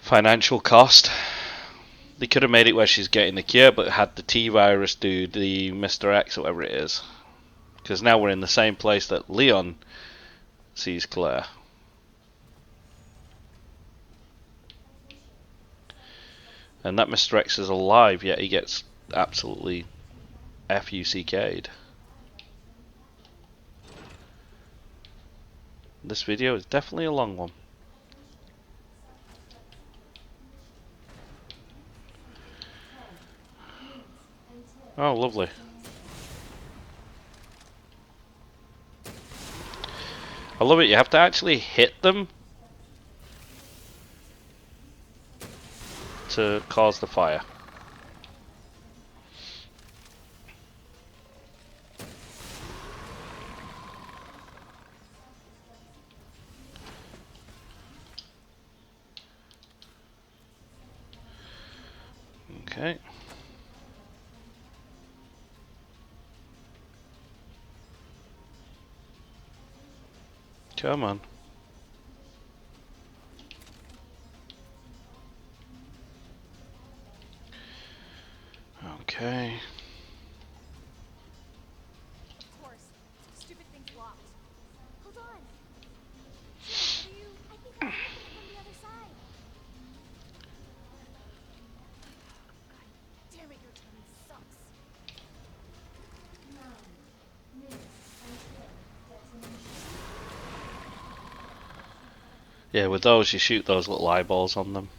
financial cost. They could have made it where she's getting the cure, but had the T virus do the Mr. X or whatever it is. Because now we're in the same place that Leon sees Claire. And that Mr. X is alive, yet he gets absolutely FUCK'd. This video is definitely a long one. Oh, lovely. I love it, you have to actually hit them to cause the fire. Okay. Come on. Okay. Of course. Stupid thing's locked. Hold on. What are you? I think I can open it from the other side. God damn it, your timing sucks. 9 minutes until detonation. Yeah, with those you shoot those little eyeballs on them.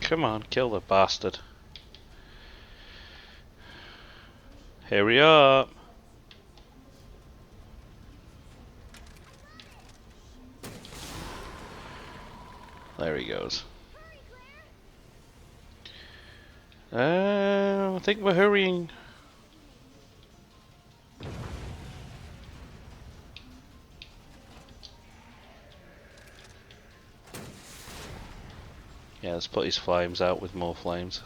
Come on, kill the bastard. Hurry up. There he goes. Hurry, Claire! I think we're hurrying. Yeah, let's put his flames out with more flames.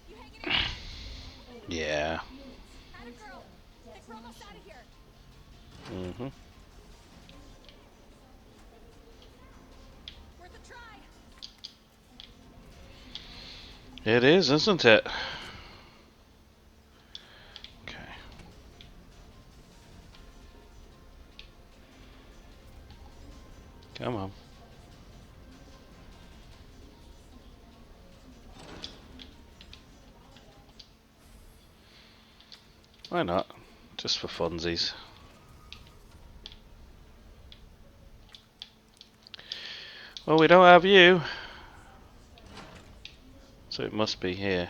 You hanging in there? Yeah. Atta girl. Think we're almost out of here. Mhm. Worth a try. It is, isn't it? Okay. Come on. Why not? Just for funsies. Well, we don't have you. So it must be here.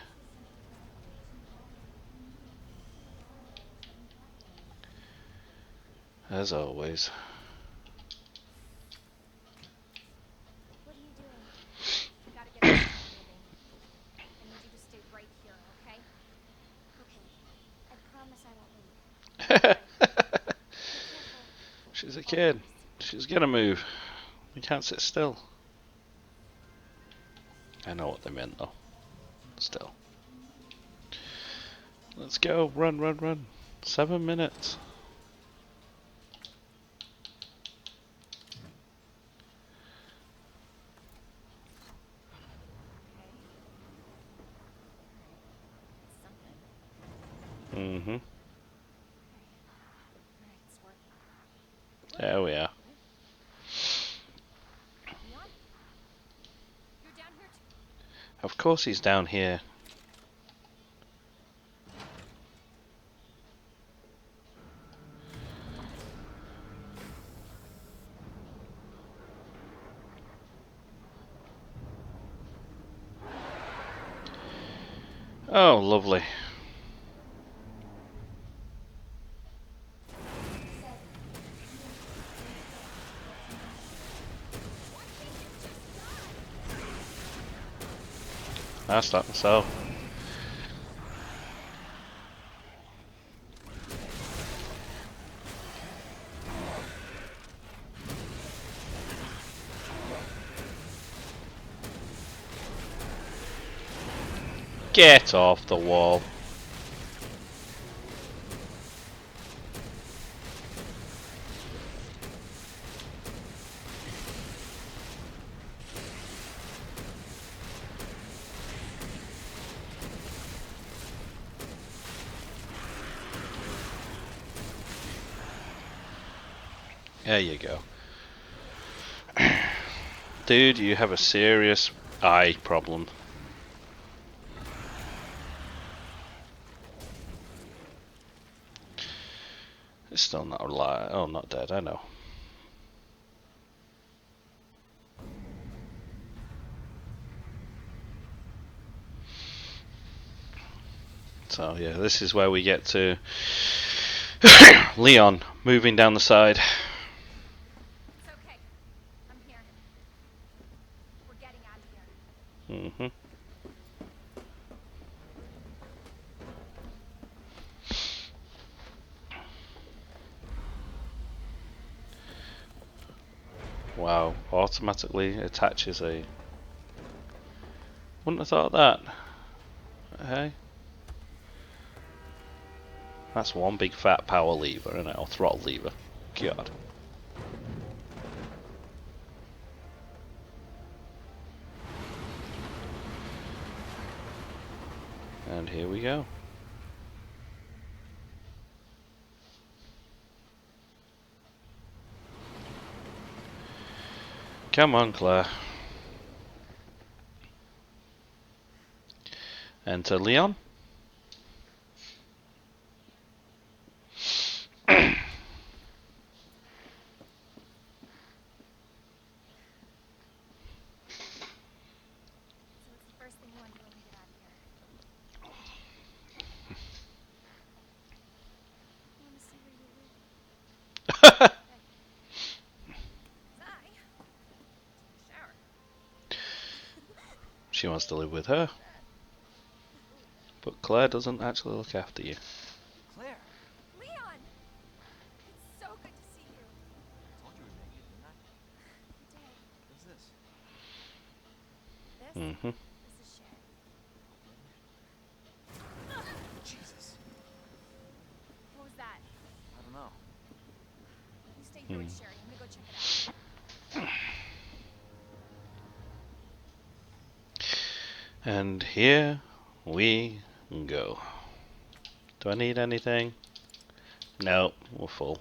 As always. What are you doing? We gotta get this car moving. I need you to stay right here, okay? Okay. I promise I won't move. Be careful. She's a kid. She's gonna move. We can't sit still. I know what they meant though. Still. Let's go. Run, run, run. 7 minutes. Mm-hmm. Alright, it's working. There we are. Leon? You're down here too. Of course he's down here. Oh, lovely. That's that so. Get off the wall. There you go. Dude, you have a serious eye problem. It's still not alive. Oh, not dead, I know. So yeah, this is where we get to Leon moving down the side. It's okay. I'm here. We're getting out of here. Wow, automatically attaches a... Wouldn't have thought of that. Hey? That's one big fat power lever, isn't it? Or throttle lever. God. And here we go. Come on, Claire. Enter Leon. So what's the first thing you want to do when we get out of here? I want to see where you live. Zai. Shower. She wants to live with her. But Claire doesn't actually look after you. Claire, Leon! It's so good to see you. I told you we'd make it, didn't I? You did. What's this? This? Mm-hmm. This is Sherry. Jesus. What was that? I don't know. You stay here with Sherry. I'm gonna go check it out. And here we go. Do I need anything? No, we're full.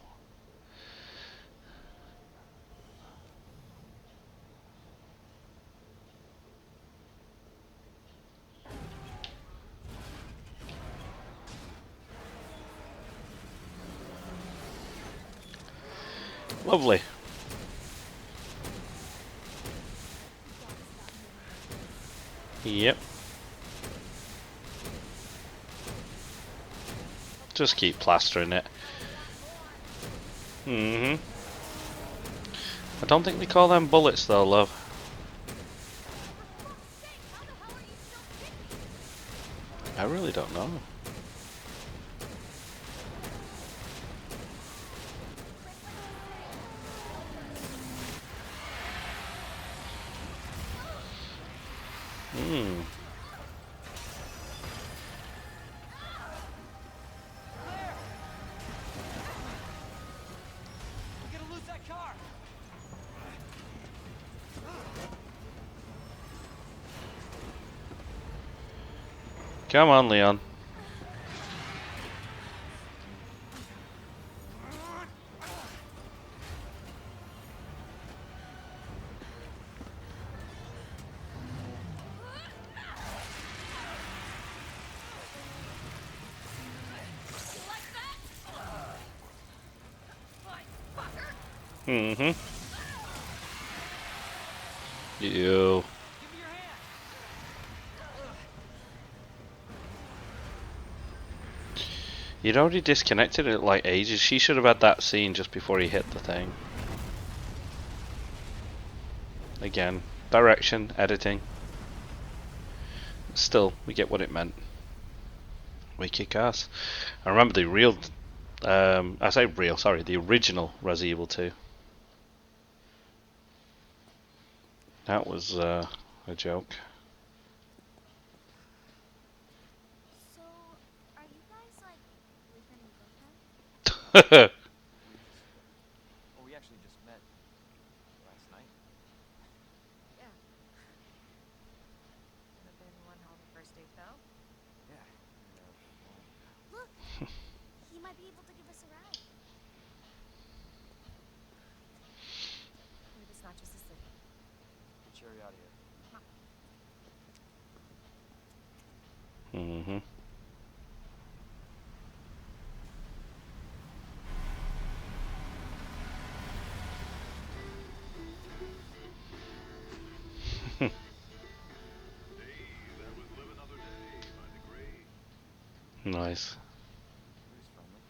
Lovely. Yep. Just keep plastering it. I don't think they call them bullets though, love. I really don't know. We're gonna lose that car. Come on, Leon. You. Give me your hand. You'd already disconnected it like ages. She should have had that scene just before he hit the thing. Again, direction, editing. still, we get what it meant. We kick ass. I remember the real, the original Resident Evil 2. That was a joke. So, are you guys like boyfriend and girlfriend? We actually just met last night. Yeah. Would have been one hell of a first date, though. Yeah. Look, he might be able to give us a ride. What if it's not just a city? Cherry out of here. Mm-hmm. Nice. Who's friendly?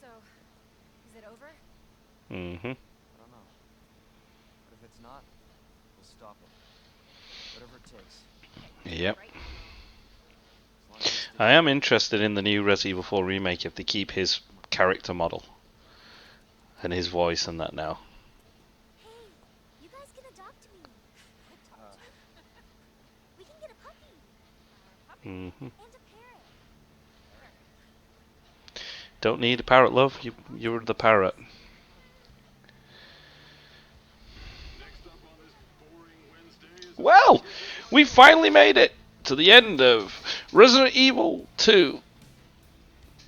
So, is it over? Mm-hmm. I don't know. But if it's not, we'll stop him. Whatever it takes. Yep. Right. As long as we stay I am interested in the new Resident Evil 4 remake if they keep his character model and his voice and that now. Hey, you guys can adopt me. We can get a puppy Mm-hmm. and a parrot. Don't need a parrot, love. You're the parrot. Well, we finally made it to the end of Resident Evil 2.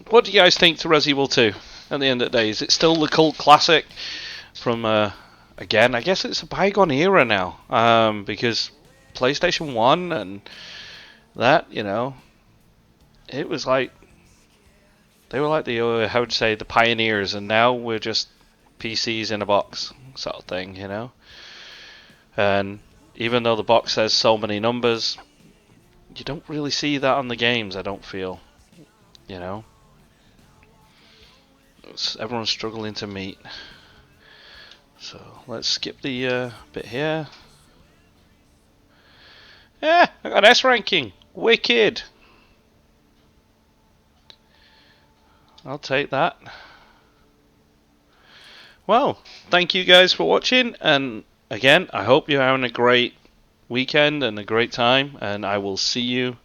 What do you guys think to Resident Evil 2 at the end of the day? Is it still the cult classic from, again, I guess it's a bygone era now, because PlayStation 1 and that, it was like, they were like the, how would you say, the pioneers, and now we're just PCs in a box sort of thing, And even though the box says so many numbers, you don't really see that on the games, I don't feel. Everyone's struggling to meet. So let's skip the bit here. Yeah, I got S ranking. Wicked. I'll take that. Well, thank you guys for watching, and again, I hope you're having a great weekend and a great time, and I will see you